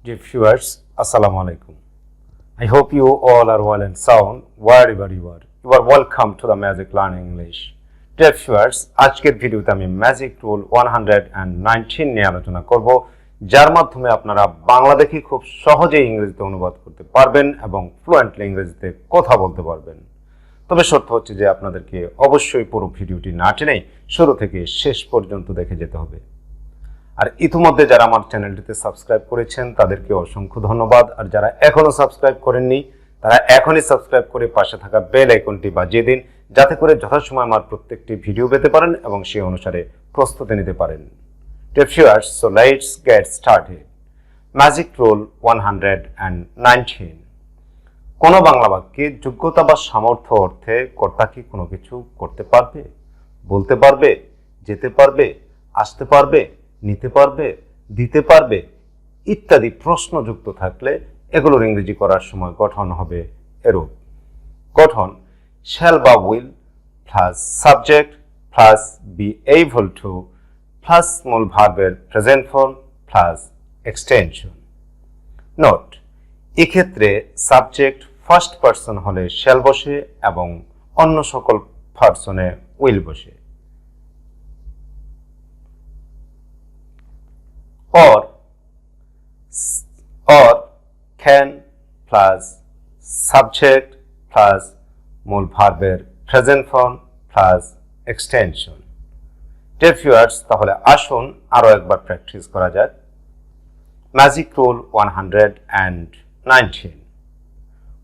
Dear viewers, Assalamu alaikum. I hope you all are well and sound wherever you are. You are welcome to the Magic Learning English. Dear viewers, আজকের ভিডিওতে আমি magic rule 119 নিয়ে আলোচনা করব, যার মাধ্যমে আপনারা বাংলা দেখে খুব সহজেই ইংরেজিতে অনুবাদ করতে পারবেন এবং ফ্লুয়েন্টলি ইংরেজিতে কথা বলতে পারবেন। তবে শর্ত হচ্ছে যে আপনাদেরকে অবশ্যই পুরো ভিডিওটি না টেনে শুরু থেকে শেষ পর্যন্ত দেখে যেতে হবে। আর ইতিমধ্যে যারা আমার চ্যানেলটিতে সাবস্ক্রাইব করেছেন তাদেরকে অসংখ্য ধন্যবাদ, আর যারা এখনো সাবস্ক্রাইব করেননি তারা এখনই সাবস্ক্রাইব করে পাশে থাকা বেল আইকনটি বাজিয়ে দিন, যাতে করে যথাসময় আমার প্রত্যেকটি ভিডিও পেতে পারেন এবং সেই অনুসারে প্রস্তুতি নিতে পারেন। Dear viewers, so let's get started. Magic rule 119. কোন বাংলা বাক্যে যোগ্যতা বা সামর্থ্য অর্থে কর্তা কি কোনো কিছু করতে পারবে, বলতে পারবে, যেতে পারবে, আসতে পারবে, নিতে পারবে, দিতে পারবে ইত্যাদি প্রশ্ন যুক্ত থাকলে এগুলোর ইংরেজি করার সময় গঠন হবে এরূপ। গঠন shall বা will plus subject plus be able to plus মূল ভার্বের present form plus extension. Note, এক্ষেত্রে সাবজেক্ট ফার্স্ট পারসন হলে shall বসে এবং অন্য সকল পারসনে will বসে। or can plus subject plus মূল ভার্বের present form plus extension. Dear viewers, তাহলে আসুন আরো একবার প্র্যাকটিস করা যাক। Magic rule 119।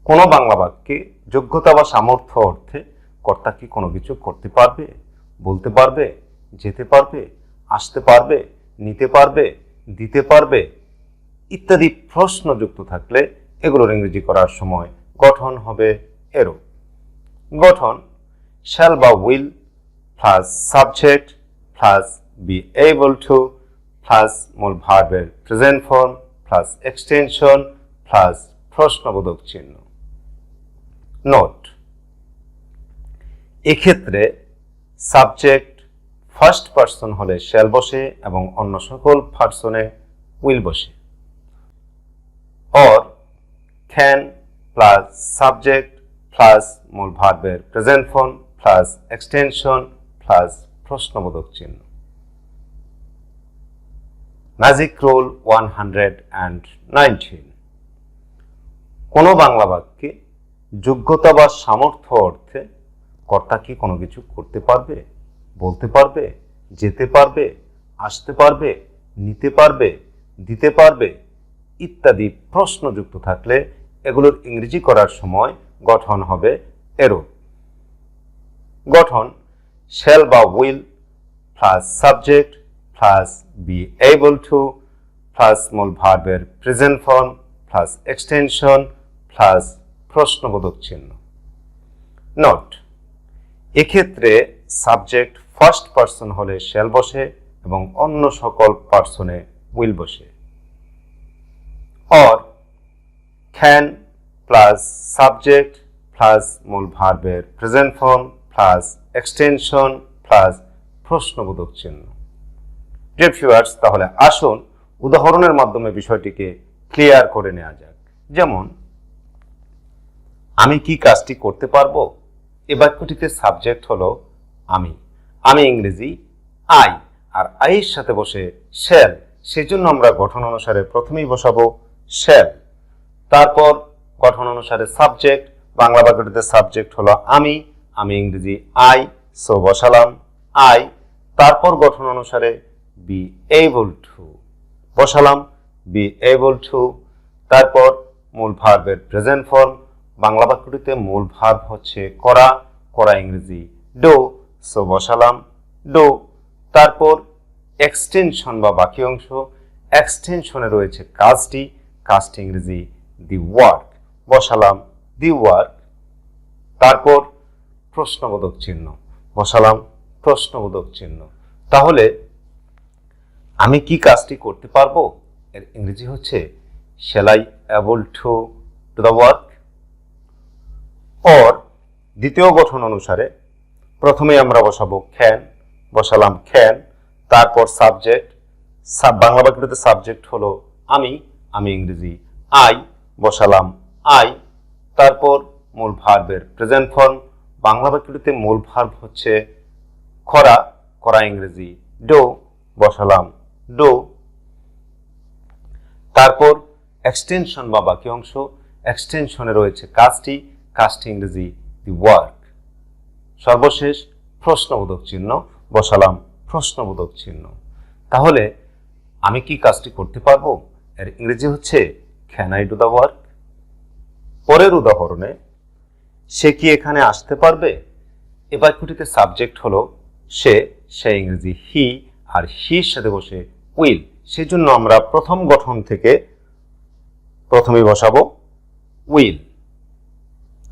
কোন বাংলা বাক্যে যোগ্যতা বা সামর্থ্য অর্থে কর্তা কি কোনো কিছু করতে পারবে, বলতে পারবে, যেতে পারবে, আসতে পারবে, নিতে পারবে, দিতে পারবে ইত্যাদি প্রশ্ন যুক্ত থাকলে এগুলোর ইংরেজি করার সময় গঠন হবে এরূপ। গঠন shall বা will plus subject plus be able to plus মূল ভার্বের present form plus extension plus প্রশ্নবোধক চিহ্ন। নোট, এক্ষেত্রে সাবজেক্ট ফার্স্ট পারসন হলে shall বসে এবং অন্য সকল পারসনে will বসে। or can plus subject plus মূল ভার্বের present form plus extension plus প্রশ্নবোধক চিহ্ন। Magic rule 119। কোন বাংলা বাক্যে যোগ্যতা বা সামর্থ্য অর্থে কর্তা কি কোনো কিছু করতে পারবে, বলতে পারবে, যেতে পারবে, আসতে পারবে, নিতে পারবে, দিতে পারবে ইত্যাদি প্রশ্ন যুক্ত থাকলে এগুলোর ইংরেজি করার সময় গঠন হবে এরূপ। গঠন shall বা will plus subject plus be able to plus মূল ভার্বের present form plus extension plus প্রশ্নবোধক চিহ্ন। নোট, এক্ষেত্রে সাবজেক্ট ফার্স্ট পারসন হলে shall বসে এবং অন্য সকল পারসনে will বসে। or can plus subject plus মূল ভার্বের present form plus extension plus প্রশ্নবোধক চিহ্ন। ডিয়ার ভিউয়ার্স, তাহলে আসুন উদাহরণের মাধ্যমে বিষয়টিকে ক্লিয়ার করে নেওয়া যাক। যেমন, আমি কি কাজটি করতে পারবো? এই বাক্যটিতে সাবজেক্ট হলো আমি, আমি ইংরেজি আই, আর আই এর সাথে বসে shall, সেজন্য আমরা গঠন অনুসারে প্রথমেই বসাবো shall। তারপর গঠন অনুসারে সাবজেক্ট, বাংলা বাক্যটিতে সাবজেক্ট হলো আমি, আমি ইংরেজি আই, সো বসালাম আই। তারপর গঠন অনুসারে be able to বসালাম be able to। তারপর মূল ভার্বের প্রেজেন্ট ফর্ম, বাংলা বাক্যটিতে মূল ভার্ব হচ্ছে করা, করা ইংরেজি ডো, সো বসালাম ডো। তারপর এক্সটেনশন বা বাকি অংশ, এক্সটেনশনে রয়েছে কাজটি, কাজটি ইংরেজি দি ওয়ার্ক, বসালাম দি ওয়ার্ক। তারপর প্রশ্নবোধক চিহ্ন, বসালাম প্রশ্নবোধক চিহ্ন। তাহলে আমি কি কাজটি করতে পারবো এর ইংরেজি হচ্ছে shall I able to do the work। or দ্বিতীয় গঠন অনুসারে প্রথমে আমরা বসাবো can, বসালাম can। তারপর সাবজেক্ট, বাংলা বাক্যটিতে সাবজেক্ট হলো আমি, আমি ইংরেজি আই বসালাম আই, তারপর মূল ভার্বের প্রেজেন্ট ফর্ম, বাংলা বাক্যটিতে মূল ভার্ব হচ্ছে করা, করা ইংরেজি ডো, বসালাম ডো। তারপর এক্সটেনশন বা বাকি অংশ, এক্সটেনশনে রয়েছে কাজটি, কাজটি ইংরেজি দি ওয়ার্ক। সর্বশেষ প্রশ্নবোধক চিহ্ন, বসালাম প্রশ্নবোধক চিহ্ন। তাহলে আমি কি কাজটি করতে পারবো, এর ইংরেজি হচ্ছে can I do the work. পরের উদাহরণে সে কি এখানে আসতে পারবে, এ বাক্যটিতে সাবজেক্ট হলো সে, সে ইংরেজি হি, আর হির সাথে বসে উইল। সেজন্য আমরা প্রথম গঠন থেকে প্রথমেই বসাবো উইল।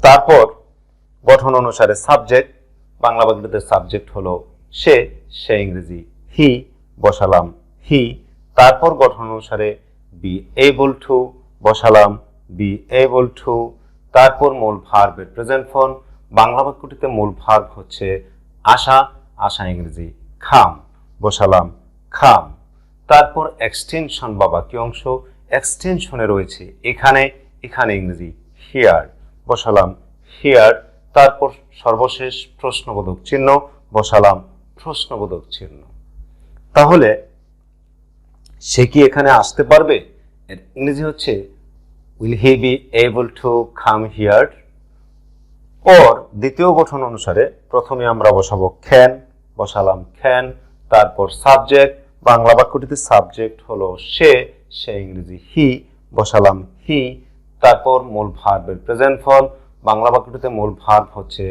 তারপর গঠন অনুসারে সাবজেক্ট, বাংলা বাক্যটিতে সাবজেক্ট হলো সে, সে ইংরেজি হি, বসালাম হি। তারপর গঠন অনুসারে বি এবল টু, বসালাম বি এবল টু। তারপর মূল ভার্বের প্রেজেন্ট ফর্ম, বাংলা বাক্যটিতে মূল ভার্ব হচ্ছে আসা, আসা ইংরেজি খাম, বসালাম খাম। তারপর এক্সটেনশন বা বাকি অংশ, এক্সটেনশনে রয়েছে এখানে, এখানে ইংরেজি হিয়ার, বসালাম হিয়ার। তারপর সর্বশেষ প্রশ্নবোধক চিহ্ন, বসালাম প্রশ্নবোধক চিহ্ন। তাহলে সে কি এখানে আসতে পারবে, এর ইংরেজি হচ্ছে will he be able to come here. ওর দ্বিতীয় গঠন অনুসারে প্রথমে আমরা বসাবো ক্যান, বসালাম ক্যান। তারপর সাবজেক্ট, বাংলা বাক্যটিতে সাবজেক্ট হলো সে, সে ইংরেজি হি, বসালাম হি। তারপর মূল ভার্বের প্রেজেন্ট ফর্ম, বাংলা বাক্যটিতে মূল ভার্ব হচ্ছে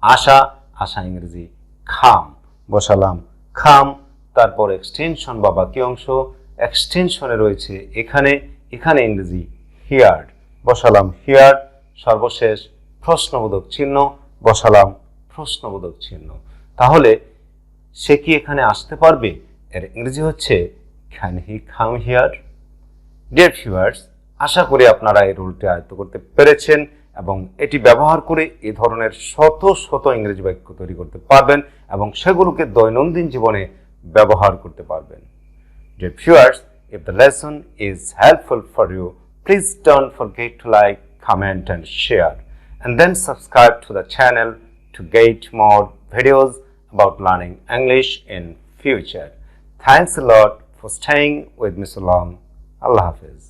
আসা, আসা ইংরেজি খাম, বসালাম খাম। তারপর এক্সটেনশন বা বাকি অংশ, এক্সটেনশনে রয়েছে এখানে, এখানে ইংরেজি হিয়ার, বসালাম হিয়ার। সর্বশেষ প্রশ্নবোধক চিহ্ন, বসালাম প্রশ্নবোধক চিহ্ন। তাহলে সে কি এখানে আসতে পারবে, এর ইংরেজি হচ্ছে can he come here. Dear viewers, আশা করি আপনারা এই রুলটি আয়ত্ত করতে পেরেছেন এবং এটি ব্যবহার করে এই ধরনের শত শত ইংরেজি বাক্য তৈরি করতে পারবেন এবং সেগুলোকে দৈনন্দিন জীবনে ব্যবহার করতে পারবেন। Dear viewers, if the lesson is helpful for you, please don't forget to like, comment and share, and then subscribe to the channel to get more videos about learning English in future. Thanks a lot for staying with me so long. Allah Hafiz.